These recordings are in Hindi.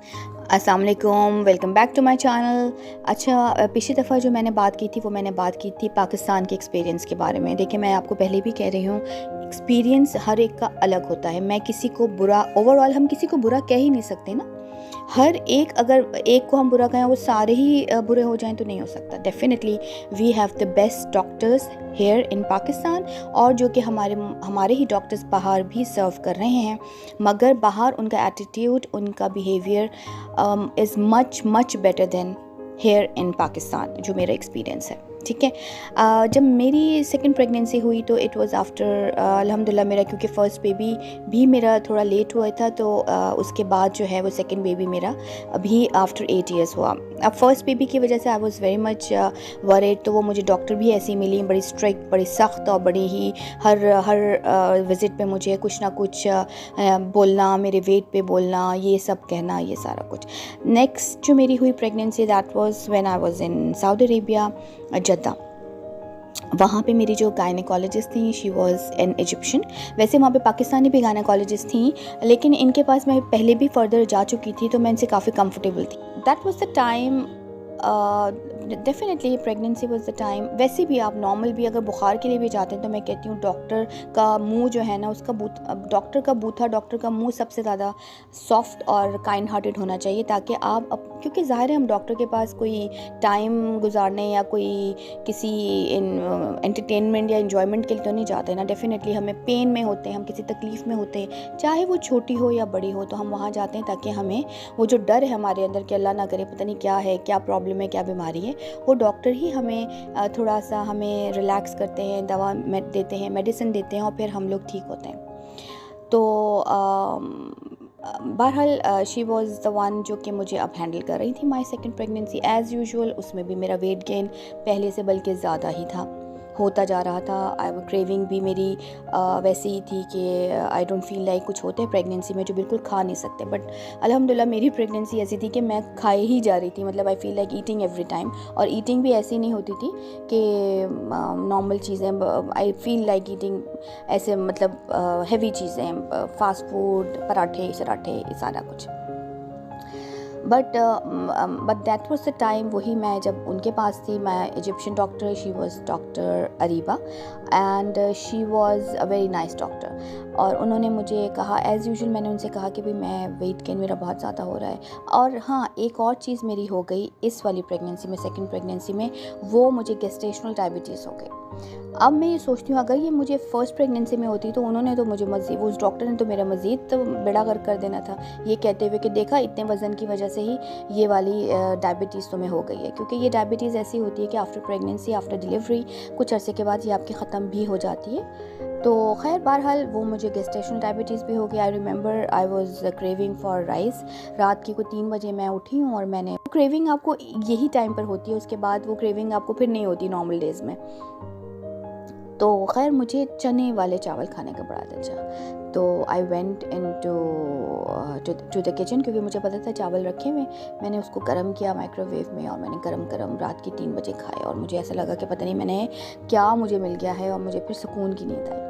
अस्सलाम वालेकुम, welcome back to my channel. अच्छा, पिछली दफ़ा जो मैंने बात की थी वो मैंने बात की थी पाकिस्तान के एक्सपीरियंस के बारे में। देखिए, मैं आपको पहले भी कह रही हूँ, एक्सपीरियंस हर एक का अलग होता है। मैं किसी को बुरा, ओवरऑल हम किसी को बुरा कह ही नहीं सकते ना। हर एक, अगर एक को हम बुरा कहें वो सारे ही बुरे हो जाएं तो नहीं हो सकता। Definitely we have the best doctors here in Pakistan, और जो कि हमारे ही डॉक्टर्स बाहर भी सर्व कर रहे हैं, मगर बाहर उनका एटीट्यूड, उनका behaviour is much much better then here in Pakistan, जो मेरा एक्सपीरियंस है। ठीक है। जब मेरी सेकंड प्रेगनेंसी हुई तो इट वाज़ आफ्टर, अल्हम्दुलिल्लाह, मेरा क्योंकि फ़र्स्ट बेबी भी मेरा थोड़ा लेट हुआ था, तो उसके बाद जो है वो सेकंड बेबी मेरा अभी आफ्टर 8 इयर्स हुआ। अब फर्स्ट बेबी की वजह से I was very much worried, तो वो मुझे डॉक्टर भी ऐसी मिली, बड़ी स्ट्रिक्ट, बड़ी सख्त, और बड़ी ही हर हर विज़िट पे मुझे कुछ ना कुछ बोलना, मेरे वेट पे बोलना, ये सब कहना, ये सारा कुछ। नेक्स्ट जो मेरी हुई pregnancy, that was when I was in Saudi Arabia, Jeddah. वहाँ पे मेरी जो गायनेकोलॉजिस्ट थी, शी वाज़ एन इजिप्शियन। वैसे वहाँ पे पाकिस्तानी भी गायनेकोलॉजिस्ट थी, लेकिन इनके पास मैं पहले भी फर्दर जा चुकी थी, तो मैं इनसे काफ़ी कंफर्टेबल थी। That was the time, definitely pregnancy was the time. वैसे भी आप नॉर्मल भी अगर बुखार के लिए भी जाते हैं, तो मैं कहती हूँ डॉक्टर का मुंह जो है ना, उसका डॉक्टर का बूथा, डॉक्टर का मुंह सबसे ज़्यादा सॉफ्ट और काइंड हार्टेड होना चाहिए, ताकि क्योंकि ज़ाहिर है हम डॉक्टर के पास कोई टाइम गुजारने या कोई किसी एंटरटेनमेंट या इन्जॉयमेंट के लिए तो नहीं जाते ना। डेफिनेटली हमें पेन में होते हैं, हम किसी तकलीफ़ में होते हैं, चाहे वो छोटी हो या बड़ी हो, तो हम वहाँ जाते हैं ताकि हमें वो जो डर है हमारे अंदर कि अल्लाह ना करे पता नहीं क्या है, क्या प्रॉब्लम है, क्या बीमारी है, वो डॉक्टर ही हमें थोड़ा सा हमें रिलैक्स करते हैं, दवा देते हैं, मेडिसिन देते हैं, और फिर हम लोग ठीक होते हैं। तो बहरहाल शी वाज़ द वन जो कि मुझे अब हैंडल कर रही थी my second pregnancy as usual. उसमें भी मेरा वेट गेन पहले से बल्कि ज़्यादा ही था, होता जा रहा था। क्रेविंग भी मेरी वैसे ही थी कि आई डोंट फील लाइक, कुछ होते हैं प्रेगनेंसी में जो बिल्कुल खा नहीं सकते, बट अल्हम्दुलिल्लाह मेरी प्रेगनेंसी ऐसी थी कि मैं खाए ही जा रही थी। मतलब आई feel like eating every time, और ईटिंग भी ऐसी नहीं होती थी कि नॉर्मल चीज़ें, आई फील लाइक ईटिंग ऐसे, मतलब हैवी चीज़ें, फास्ट फूड, पराठे शराठे, सारा कुछ। But that was the time, वही मैं जब उनके पास थी, मैं Egyptian doctor, she was doctor Areeba, and she was a very nice doctor. और उन्होंने मुझे कहा, एज़ यूजुअल मैंने उनसे कहा कि भाई मैं वेट गेन मेरा बहुत ज़्यादा हो रहा है। और हाँ, एक और चीज़ मेरी हो गई इस वाली प्रेगनेंसी में, सेकेंड प्रेगनेंसी में, वो मुझे गेस्टेशनल डायबिटीज़ हो गई। अब मैं ये सोचती हूँ, अगर ये मुझे फ़र्स्ट प्रेगनेंसी में होती तो उन्होंने तो मुझे मज़ीद, उस डॉक्टर ने तो मेरा मज़ीद तो बेड़ा गर्क कर देना था, ये कहते हुए कि देखा, इतने वज़न की वजह से ही ये वाली डायबिटीज़ तुम्हें हो गई है। क्योंकि ये डायबिटीज़ ऐसी होती है कि आफ्टर प्रेगनेंसी, आफ्टर डिलीवरी, कुछ अरसे के बाद ये आपकी ख़त्म भी हो जाती है। तो खैर, बहरहाल वो मुझे गेस्टेशनल डायबिटीज़ भी हो गई। I remember I was craving for rice. रात की को 3 बजे मैं उठी हूँ, और मैंने, क्रेविंग आपको यही टाइम पर होती है, उसके बाद वो क्रेविंग आपको फिर नहीं होती नॉर्मल डेज़ में। तो खैर, मुझे चने वाले चावल खाने का बड़ा दिल चाहा, तो I went into the kitchen, क्योंकि मुझे पता था चावल रखे हुए। मैंने उसको गर्म किया माइक्रोवेव में, और मैंने गरम रात की 3 बजे खाए, और मुझे ऐसा लगा कि पता नहीं मैंने क्या मुझे मिल गया है, और मुझे फिर सुकून की नींद आई।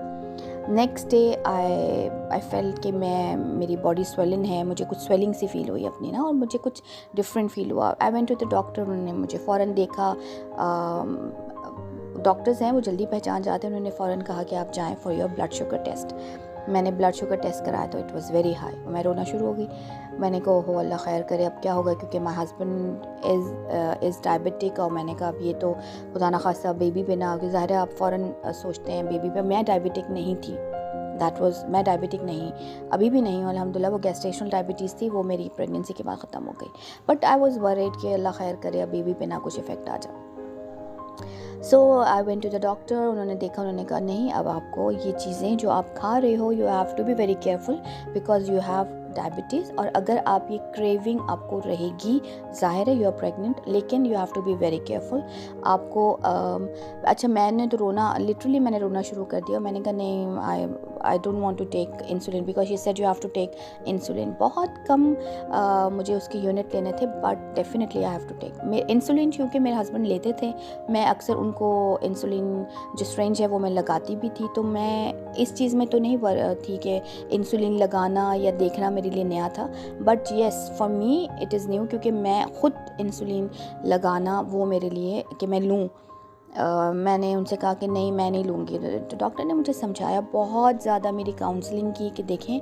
नेक्स्ट डे आई फेल्ट कि मेरी बॉडी स्वेलिन है, मुझे कुछ स्वेलिंग सी फील हुई अपनी ना, और मुझे कुछ डिफरेंट फील हुआ। I went to the doctor, उन्होंने मुझे फ़ौरन देखा। डॉक्टर्स हैं, वो जल्दी पहचान जाते हैं। उन्होंने फ़ौरन कहा कि आप जाएं for your blood sugar test. मैंने ब्लड शुगर टेस्ट कराया तो इट वाज़ वेरी हाई। मैं रोना शुरू हो गई। मैंने कहा, हो अल्लाह खैर करे, अब क्या होगा, क्योंकि माई हस्बैंड इज़ डायबिटिक। और मैंने कहा, अब ये तो खुदा ना खास्ता बेबी पे ना, ज़ाहिर है आप फ़ौरन सोचते हैं बेबी पे। मैं डायबिटिक नहीं थी, मैं डायबिटिक नहीं, अभी भी नहीं हूँ अल्हम्दुलिल्लाह। वो गेस्टेशनल डायबिटीज़ थी, वो मेरी प्रेगनेंसी के बाद ख़त्म हो गई। बट आई वाज़ वरीड कि अल्लाह खैर करे, अब बेबी पे ना कुछ इफ़ेक्ट आ जाए। So I went to the doctor. उन्होंने देखा, उन्होंने कहा, नहीं, अब आपको ये चीज़ें जो आप खा रहे हो, you have to be very careful because you have diabetes, और अगर आप ये क्रेविंग आपको रहेगी, ज़ाहिर है यू आर प्रेग्नेंट, लेकिन you have to be very careful. आपको अच्छा, मैंने तो रोना, लिटरली मैंने रोना शुरू कर दिया। मैंने कहा, नहीं, I don't want to take insulin because she said you have to take insulin. बहुत कम मुझे उसके यूनिट लेने थे, but definitely I have to take insulin, क्योंकि मेरे हस्बैंड लेते थे। मैं अक्सर उनको इंसुलिन जो सिरिंज है वो मैं लगाती भी थी, तो मैं इस चीज़ में तो नहीं थी कि इंसुलिन लगाना या देखना मेरे लिए नया था, but yes for me it is new, क्योंकि मैं ख़ुद इंसुलिन लगाना वो मेरे लिए कि मैं लूँ। मैंने उनसे कहा कि नहीं मैं नहीं लूँगी, तो डॉक्टर ने मुझे समझाया, बहुत ज़्यादा मेरी काउंसलिंग की कि देखें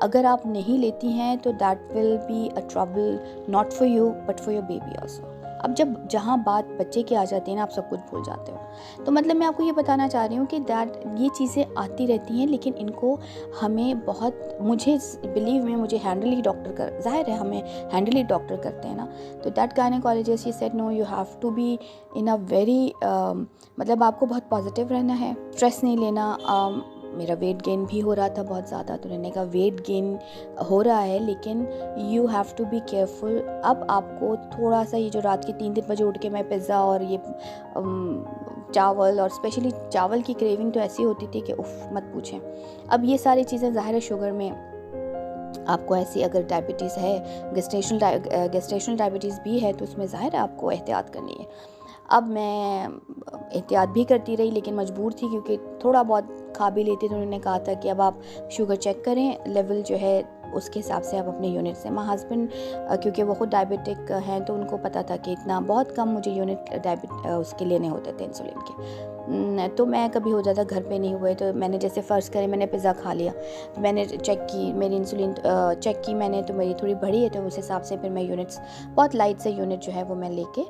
अगर आप नहीं लेती हैं तो that will be a trouble not for you but for your baby also. अब जब जहाँ बात बच्चे की आ जाती है ना, आप सब कुछ भूल जाते हो। तो मतलब मैं आपको ये बताना चाह रही हूँ कि ये चीज़ें आती रहती हैं, लेकिन इनको हमें बहुत, मुझे बिलीव में मुझे हैंडल ही डॉक्टर कर, जाहिर है हमें हैंडल ही डॉक्टर करते हैं ना। तो that gynaecologist he said no you have to be in a very मतलब आपको बहुत पॉजिटिव रहना है, स्ट्रेस नहीं लेना। मेरा वेट गेन भी हो रहा था बहुत ज़्यादा, तो उन्होंने कहा वेट गेन हो रहा है लेकिन you have to be careful. अब आपको थोड़ा सा ये जो रात के 3 बजे उठ के मैं पिज़्ज़ा और ये चावल, और स्पेशली चावल की क्रेविंग तो ऐसी होती थी कि उफ मत पूछें। अब ये सारी चीज़ें ज़ाहिर है शुगर में आपको ऐसी, अगर डायबिटीज़ है, गेस्टेशनल डायबिटीज़ भी है, तो उसमें ज़ाहिर है आपको एहतियात करनी है। अब मैं एहतियात भी करती रही लेकिन मजबूर थी, क्योंकि थोड़ा बहुत खा भी लेती। तो उन्होंने कहा था कि अब आप शुगर चेक करें, लेवल जो है उसके हिसाब से आप अपने यूनिट से। माँ हस्बैंड क्योंकि वो खुद डायबिटिक हैं, तो उनको पता था कि इतना बहुत कम मुझे यूनिट उसके लेने होते थे इंसुलिन के। तो मैं कभी हो जाता घर पे नहीं हुए, तो मैंने जैसे फ़र्ज़ करें मैंने पिज़्ज़ा खा लिया, मैंने चेक की मेरी इंसुलिन चेक की मैंने, तो मेरी थोड़ी बढ़ी है, तो उस हिसाब से फिर मैं यूनिट्स बहुत लाइट से यूनिट जो है वो मैं लेके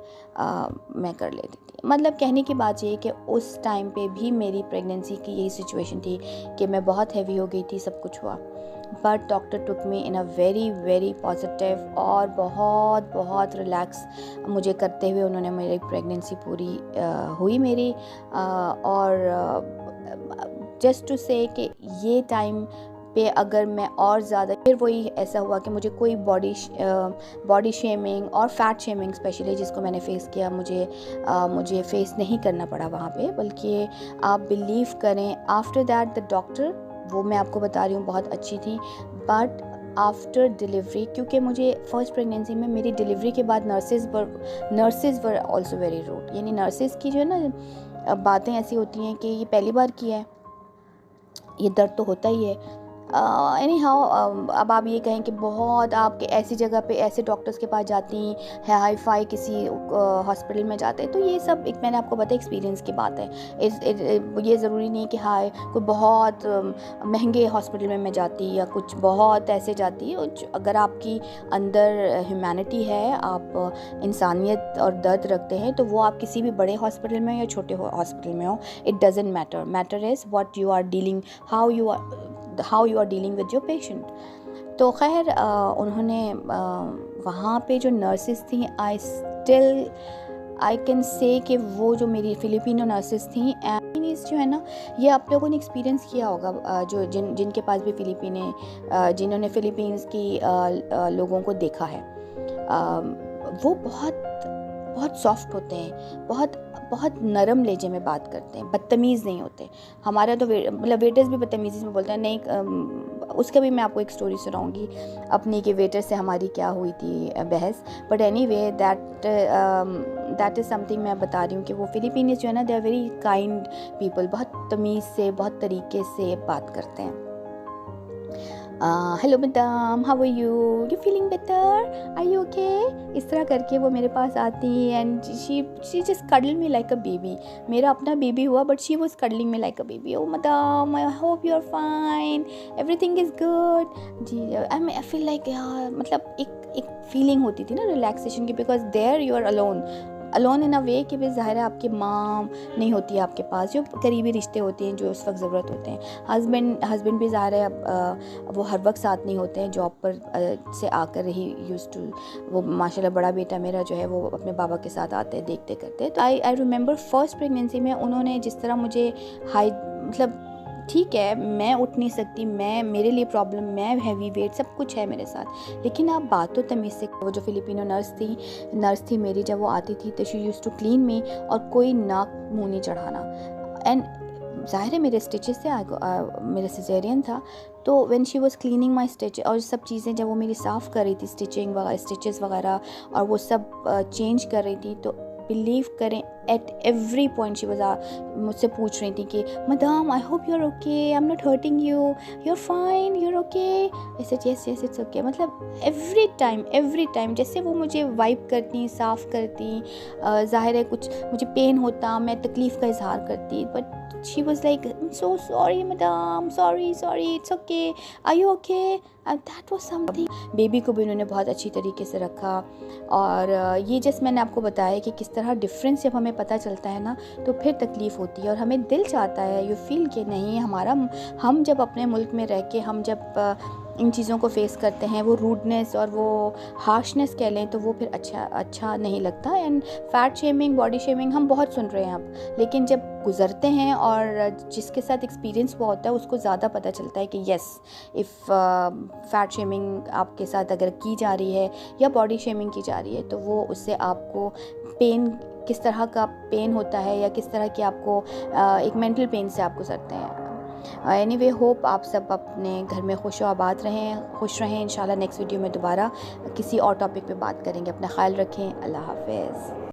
मैं कर लेती थी। मतलब कहने की बात ये है कि उस टाइम पे भी मेरी प्रेगनेंसी की यही सिचुएशन थी कि मैं बहुत हैवी हो गई थी, सब कुछ हुआ, but doctor took me in a very very positive और बहुत बहुत रिलैक्स मुझे करते हुए उन्होंने मेरी प्रेगनेंसी पूरी हुई मेरी। और जस्ट टू से कि ये टाइम पे अगर मैं और ज़्यादा, फिर वही ऐसा हुआ कि मुझे कोई बॉडी शेमिंग और फैट शेमिंग स्पेशली जिसको मैंने फ़ेस किया, मुझे फ़ेस नहीं करना पड़ा वहाँ पे, बल्कि आप बिलीव करें आफ्टर दैट द डॉक्टर, वो मैं आपको बता रही हूँ बहुत अच्छी थी, बट आफ्टर डिलीवरी, क्योंकि मुझे फर्स्ट प्रेगनेंसी में मेरी डिलीवरी के बाद nurses were also very rude. यानी नर्सेज़ की जो है ना बातें ऐसी होती हैं कि ये पहली बार किया है, ये दर्द तो होता ही है। एनी हाउ अब आप ये कहें कि बहुत आपके ऐसी जगह पे ऐसे डॉक्टर्स के पास जाती हैं, हाई फाई किसी हॉस्पिटल में जाते हैं, तो ये सब एक मैंने आपको बताया एक्सपीरियंस की बात है। ये ज़रूरी नहीं कि हाई कोई बहुत महंगे हॉस्पिटल में मैं जाती या कुछ बहुत ऐसे जाती है। अगर आपकी अंदर ह्यूमैनिटी है, आप इंसानियत और दर्द रखते हैं, तो वो आप किसी भी बड़े हॉस्पिटल में या छोटे हॉस्पिटल में हो, it doesn't matter is what you are dealing, how you are dealing with your patient. तो खैर उन्होंने वहाँ पे जो नर्सेस थी, आई कैन से कि वो जो मेरी फ़िलिपिनो नर्सेस थी, चाइनीज़ जो है ना, ये आप लोगों ने एक्सपीरियंस किया होगा, जो जिनके पास भी जिन्होंने फ़िलीपींस की लोगों को देखा है, वो बहुत बहुत सॉफ्ट होते हैं, बहुत नरम लहजे में बात करते हैं, बदतमीज़ नहीं होते। हमारा तो मतलब वेटर्स भी बदतमीज़ी में बोलते हैं, नहीं उसका भी मैं आपको एक स्टोरी सुनाऊंगी अपनी कि वेटर से हमारी क्या हुई थी बहस। But anyway that is something मैं बता रही हूँ कि वो फिलिपीनीज जो है ना, they are very kind people, बहुत तमीज़ से बहुत तरीके से बात करते हैं। Hello madam, how are you feeling better, are you okay, इस तरह करके वो मेरे पास आती and she just cuddle me like a baby. मेरा अपना बेबी हुआ but she was cuddling me like a baby. Oh madam, I hope you are fine, everything is good. जी आई फील लाइक, मतलब एक फीलिंग होती थी ना रिलैक्सेशन की, because there you are alone in a way कि भाई ज़ाहिर है आपकी माँ नहीं होती है आपके पास, जो करीबी रिश्ते होते हैं जो उस वक्त ज़रूरत होते हैं। हस्बैंड भी ज़ाहिर है वो हर वक्त साथ नहीं होते हैं, जॉब पर से आकर ही यूज़ टू, वो माशाल्लाह बड़ा बेटा मेरा जो है वो अपने बाबा के साथ आते हैं देखते करते। तो आई रिमेंबर फर्स्ट प्रेगनेंसी में उन्होंने जिस तरह मुझे मतलब ठीक है मैं उठ नहीं सकती, मेरे लिए प्रॉब्लम, मैं हैवी वेट, सब कुछ है मेरे साथ, लेकिन आप बात तो तमीज़ से। वो जो फिलिपिनो नर्स थी मेरी, जब वो आती थी तो शी यूज़ टू क्लीन मी, और कोई नाक मुँह नहीं चढ़ाना। एंड ज़ाहिर है मेरे स्टिचेस थे, मेरे सिजेरियन था, तो when she was cleaning my stitch और सब चीज़ें जब वो मेरी साफ़ कर रही थी, स्टिचिंग वगैरह, स्टिचेस वगैरह, और वो सब चेंज कर रही थी, तो बिलीव करें at every point she was मुझसे पूछ रही थी कि madam I hope you are okay, I am not hurting you, you are fine, you are okay. ऐसे यस यस इट्स ओके, मतलब एवरी टाइम जैसे वो मुझे वाइप करती, साफ़ करती। ज़ाहिर है कुछ मुझे पेन होता, मैं तकलीफ़ का इजहार करती, but she was like so sorry madam, sorry it's okay, are you okay, that was something. Baby को भी उन्होंने बहुत अच्छी तरीके से रखा। और ये जैसे मैंने आपको बताया कि किस तरह डिफरेंस जब हमें पता चलता है ना, तो फिर तकलीफ़ होती है और हमें दिल चाहता है, यू फील कि नहीं हमारा, हम जब अपने मुल्क में रह के हम जब इन चीज़ों को फेस करते हैं, वो रूडनेस और वो हार्शनेस कह लें, तो वो फिर अच्छा नहीं लगता। And fat shaming, body shaming हम बहुत सुन रहे हैं अब, लेकिन जब गुज़रते हैं और जिसके साथ एक्सपीरियंस हुआ होता है उसको ज़्यादा पता चलता है कि यस, इफ़ फैट शेमिंग आपके साथ अगर की जा रही है या बॉडी शेमिंग की जा रही है, तो वो उससे आपको पेन, किस तरह का पेन होता है या किस तरह की आपको एक मेंटल पेन से आप गुजरते हैं। एनीवे होप आप सब अपने घर में खुश व आबाद रहें, खुश रहें। इंशाल्लाह नेक्स्ट वीडियो में दोबारा किसी और टॉपिक पे बात करेंगे। अपना ख्याल रखें। अल्लाह हाफ़िज़।